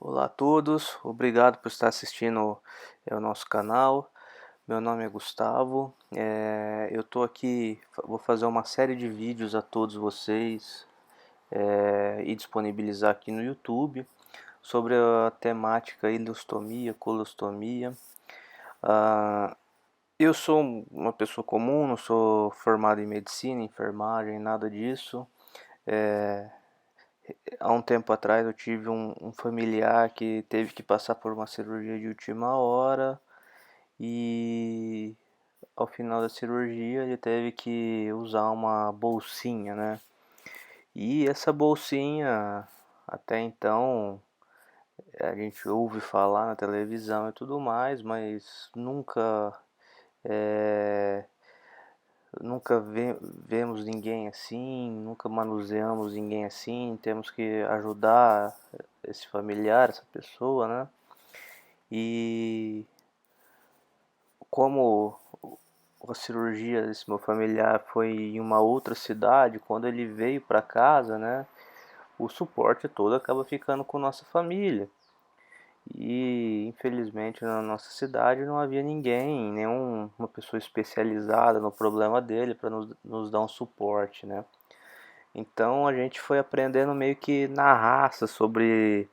Olá a todos, obrigado por estar assistindo o nosso canal. Meu nome é Gustavo. Eu estou aqui, vou fazer uma série de vídeos a todos vocês e disponibilizar aqui no YouTube sobre a temática ileostomia, colostomia. Ah, eu sou uma pessoa comum, não sou formado em medicina, enfermagem, nada disso. É, Há um tempo atrás eu tive um familiar que teve que passar por uma cirurgia de última hora e ao final da cirurgia ele teve que usar uma bolsinha, né? E essa bolsinha, até então, a gente ouve falar na televisão e tudo mais, mas é, vemos ninguém assim, nunca manuseamos ninguém assim, temos que ajudar esse familiar, essa pessoa, né? E como a cirurgia desse meu familiar foi em uma outra cidade, quando ele veio para casa, né? O suporte todo acaba ficando com nossa família. E infelizmente na nossa cidade não havia ninguém, nenhuma pessoa especializada no problema dele para nos dar um suporte, né? Então a gente foi aprendendo meio que na raça sobre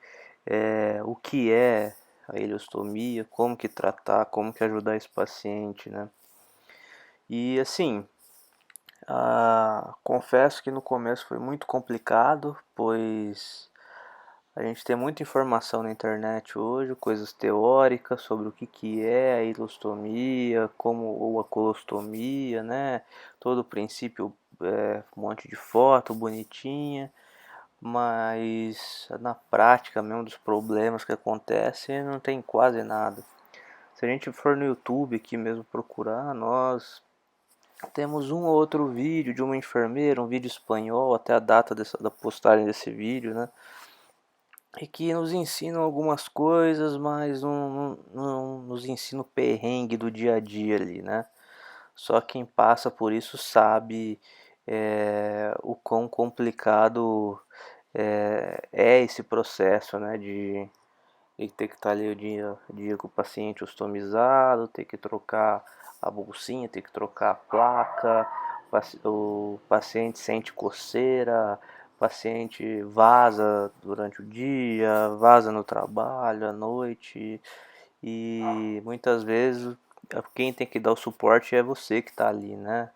o que é a ileostomia, como que tratar, como que ajudar esse paciente, né? E assim, confesso que no começo foi muito complicado, pois a gente tem muita informação na internet hoje, coisas teóricas sobre o que é a ileostomia, como ou a colostomia, né? Todo o princípio, um monte de foto bonitinha, mas na prática mesmo dos problemas que acontecem não tem quase nada. Se a gente for no YouTube aqui mesmo procurar, nós temos um ou outro vídeo de uma enfermeira, um vídeo espanhol, até a data da postagem desse vídeo, né? E que nos ensinam algumas coisas, mas não nos ensina o perrengue do dia a dia ali, né? Só quem passa por isso sabe o quão complicado é esse processo, né? De ter que estar ali o dia com o paciente ostomizado, ter que trocar a bolsinha, ter que trocar a placa, o paciente sente coceira, o paciente vaza durante o dia, vaza no trabalho, à noite, e muitas vezes quem tem que dar o suporte é você que está ali, né?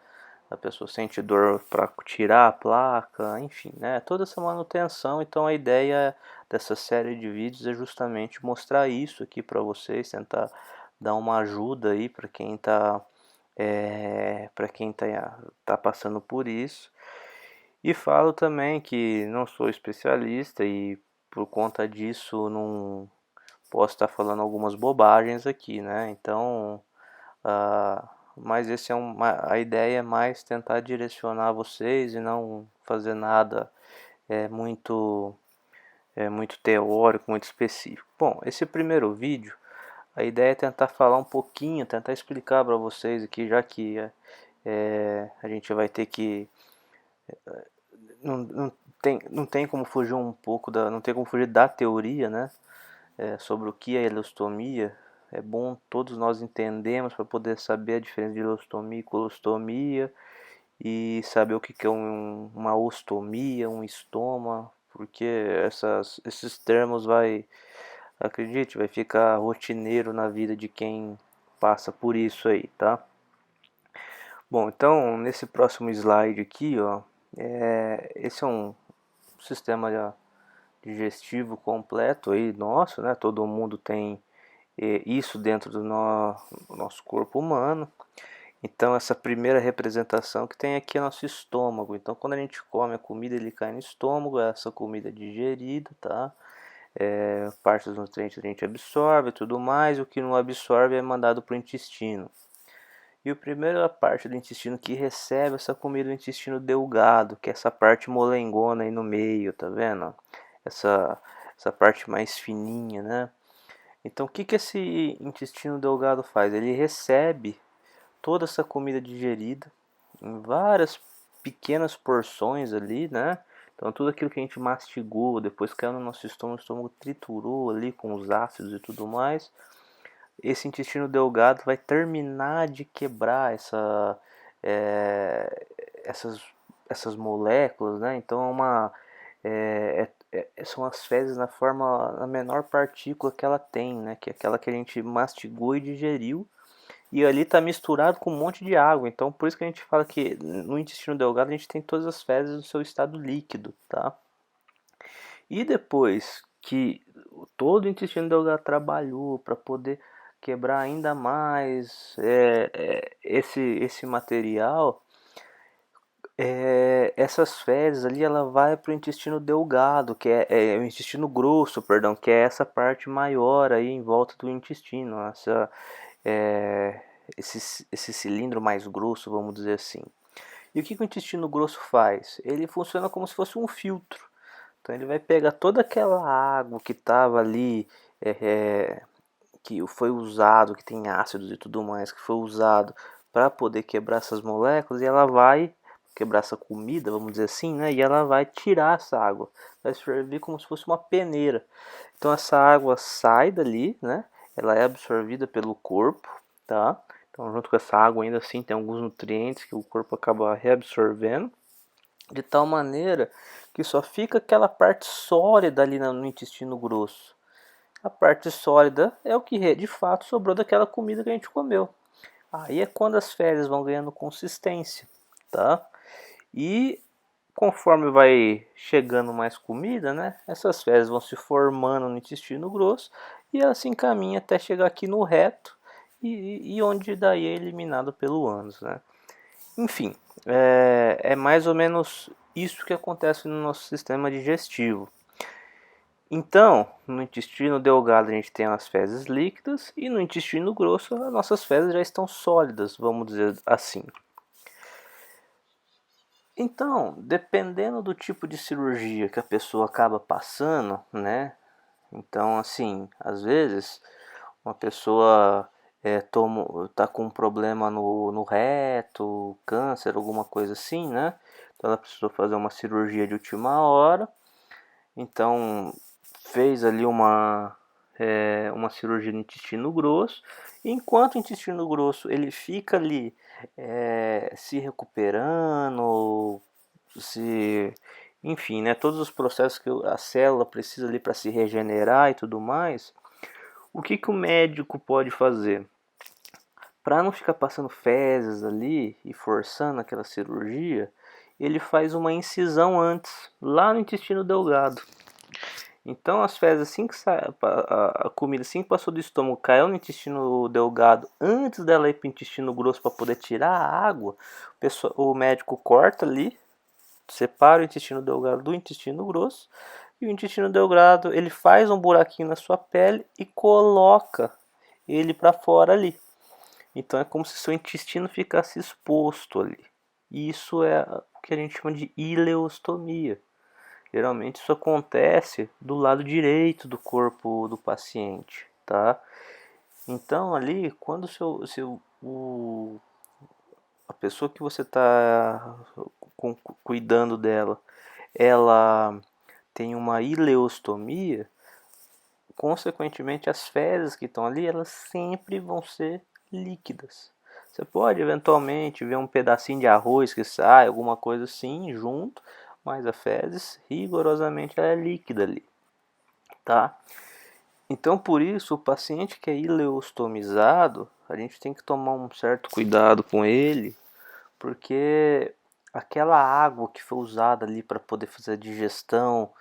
A pessoa sente dor para tirar a placa, enfim, né? Toda essa manutenção. Então a ideia dessa série de vídeos é justamente mostrar isso aqui para vocês, tentar dar uma ajuda aí para quem tá passando por isso. E falo também que não sou especialista e por conta disso não posso estar falando algumas bobagens aqui, né? Então mas esse a ideia é mais tentar direcionar vocês e não fazer nada é muito muito teórico, muito específico. Bom, esse primeiro vídeo, a ideia é tentar falar um pouquinho, tentar explicar para vocês aqui, já que a gente vai ter que não tem como fugir um pouco não tem como fugir da teoria, né? Sobre o que é ileostomia. É bom todos nós entendemos para poder saber a diferença de ileostomia e colostomia e saber o que é uma ostomia, um estoma, porque esses termos acredite, vai ficar rotineiro na vida de quem passa por isso aí, tá? Bom, então nesse próximo slide aqui, ó, esse é um sistema digestivo completo aí nosso, né? Todo mundo tem isso dentro do nosso corpo humano. Então essa primeira representação que tem aqui é nosso estômago. Então quando a gente come a comida ele cai no estômago, essa comida é digerida, tá? Parte dos nutrientes a gente absorve e tudo mais, o que não absorve é mandado para o intestino. E a primeira parte do intestino que recebe essa comida é o intestino delgado, que é essa parte molengona aí no meio, tá vendo? Essa, essa parte mais fininha, né? Então o que, que esse intestino delgado faz? Ele recebe toda essa comida digerida em várias pequenas porções ali, né? Então tudo aquilo que a gente mastigou, depois caiu no nosso estômago, o estômago triturou ali com os ácidos e tudo mais, esse intestino delgado vai terminar de quebrar é, essas, essas moléculas, né? Então são as fezes na menor partícula que ela tem, né? Que é aquela que a gente mastigou e digeriu. E ali está misturado com um monte de água. Então por isso que a gente fala que no intestino delgado a gente tem todas as fezes no seu estado líquido, tá? E depois que todo o intestino delgado trabalhou para poder quebrar ainda mais esse material, essas fezes ali ela vai para o intestino delgado, que é o intestino grosso, perdão, que é essa parte maior aí em volta do intestino, é, esse cilindro mais grosso, vamos dizer assim. E o que o intestino grosso faz? Ele funciona como se fosse um filtro. Então ele vai pegar toda aquela água que estava ali, é, é, que foi usado, que tem ácidos e tudo mais, que foi usado para poder quebrar essas moléculas, e ela vai quebrar essa comida, vamos dizer assim, né? E ela vai tirar essa água, vai servir como se fosse uma peneira. Então essa água sai dali, né? Ela é absorvida pelo corpo, tá? Então junto com essa água ainda assim tem alguns nutrientes que o corpo acaba reabsorvendo, de tal maneira que só fica aquela parte sólida ali no intestino grosso. A parte sólida é o que de fato sobrou daquela comida que a gente comeu. Aí é quando as fezes vão ganhando consistência, tá? E conforme vai chegando mais comida, né? Essas fezes vão se formando no intestino grosso e ela se encaminha até chegar aqui no reto e onde daí é eliminado pelo ânus, né? Enfim, é mais ou menos isso que acontece no nosso sistema digestivo. Então, no intestino delgado a gente tem as fezes líquidas e no intestino grosso as nossas fezes já estão sólidas, vamos dizer assim. Então, dependendo do tipo de cirurgia que a pessoa acaba passando, né? Então, assim, às vezes uma pessoa tá com um problema no reto, câncer, alguma coisa assim, né? Então ela precisou fazer uma cirurgia de última hora. Então fez ali uma cirurgia no intestino grosso. Enquanto o intestino grosso ele fica ali se recuperando, se, enfim, né, todos os processos que a célula precisa ali para se regenerar e tudo mais, o que o médico pode fazer? Para não ficar passando fezes ali e forçando aquela cirurgia, ele faz uma incisão antes, lá no intestino delgado. Então as fezes assim que a comida assim que passou do estômago caiu no intestino delgado, antes dela ir para o intestino grosso para poder tirar a água, o médico corta ali, separa o intestino delgado do intestino grosso, e o intestino delgado ele faz um buraquinho na sua pele e coloca ele para fora ali. Então é como se seu intestino ficasse exposto ali. E isso é o que a gente chama de ileostomia. Geralmente isso acontece do lado direito do corpo do paciente, tá? Então ali, quando a pessoa que você está cuidando dela, ela tem uma ileostomia, consequentemente as fezes que estão ali, elas sempre vão ser líquidas. Você pode eventualmente ver um pedacinho de arroz que sai, alguma coisa assim, junto, mas a fezes rigorosamente ela é líquida ali, tá? Então por isso o paciente que é ileostomizado, a gente tem que tomar um certo cuidado com ele, porque aquela água que foi usada ali para poder fazer a digestão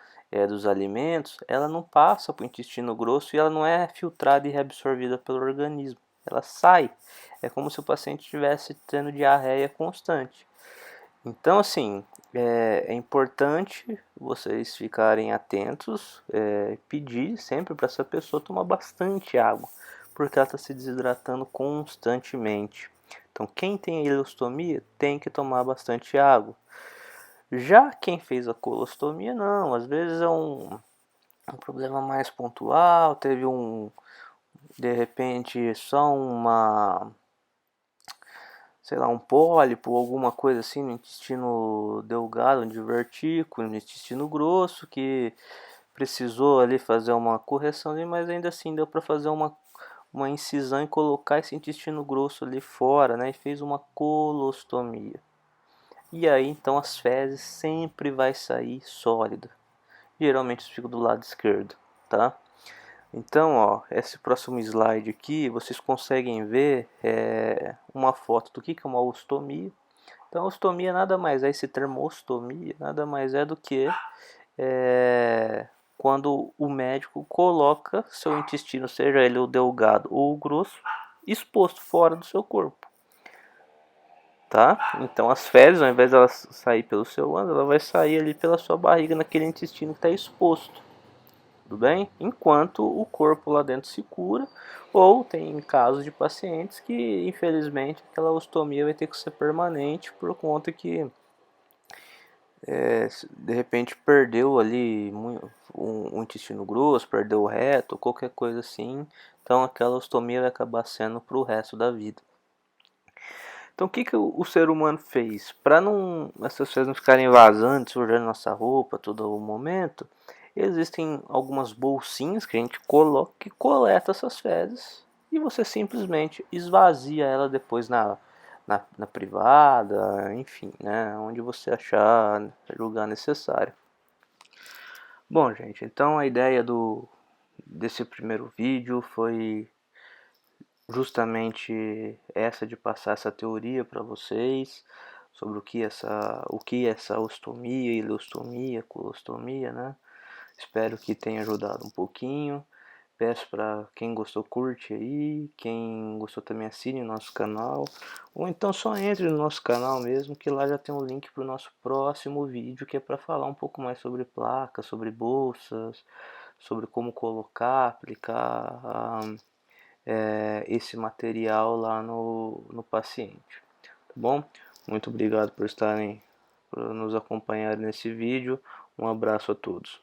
dos alimentos, ela não passa para o intestino grosso e ela não é filtrada e reabsorvida pelo organismo. Ela sai. É como se o paciente estivesse tendo diarreia constante. Então, assim, é importante vocês ficarem atentos, pedir sempre para essa pessoa tomar bastante água, porque ela está se desidratando constantemente. Então, quem tem ileostomia tem que tomar bastante água. Já quem fez a colostomia, não. Às vezes é um problema mais pontual, teve de repente, só sei lá, um pólipo, alguma coisa assim no intestino delgado, no divertículo, no intestino grosso, que precisou ali fazer uma correção, mas ainda assim deu para fazer uma incisão e colocar esse intestino grosso ali fora, né? E fez uma colostomia. E aí então as fezes sempre vai sair sólida. Geralmente fica do lado esquerdo, tá? Então, ó, esse próximo slide aqui, vocês conseguem ver uma foto do que é uma ostomia. Então, ostomia nada mais é, esse termo ostomia, nada mais é do que quando o médico coloca seu intestino, seja ele o delgado ou o grosso, exposto fora do seu corpo, tá? Então, as fezes, ao invés de elas sair pelo seu ânus, ela vai sair ali pela sua barriga, naquele intestino que está exposto. Tudo bem? Enquanto o corpo lá dentro se cura, ou tem casos de pacientes que, infelizmente, aquela ostomia vai ter que ser permanente por conta que de repente perdeu ali um intestino grosso, perdeu o reto, qualquer coisa assim. Então aquela ostomia vai acabar sendo para o resto da vida. Então o que o ser humano fez? Para não essas fezes não ficarem vazando, sujando nossa roupa todo o momento, existem algumas bolsinhas que a gente coloca e coleta essas fezes e você simplesmente esvazia ela depois na privada, enfim, né, onde você achar, julgar necessário. Bom, gente, então a ideia desse primeiro vídeo foi justamente essa de passar essa teoria para vocês sobre o que é essa ostomia, ileostomia, colostomia, né? Espero que tenha ajudado um pouquinho. Peço para quem gostou, curte aí, quem gostou também assine o nosso canal, ou então só entre no nosso canal mesmo, que lá já tem um link para o nosso próximo vídeo, que é para falar um pouco mais sobre placas, sobre bolsas, sobre como colocar, aplicar esse material lá no paciente, tá bom? Muito obrigado por nos acompanhar nesse vídeo, um abraço a todos.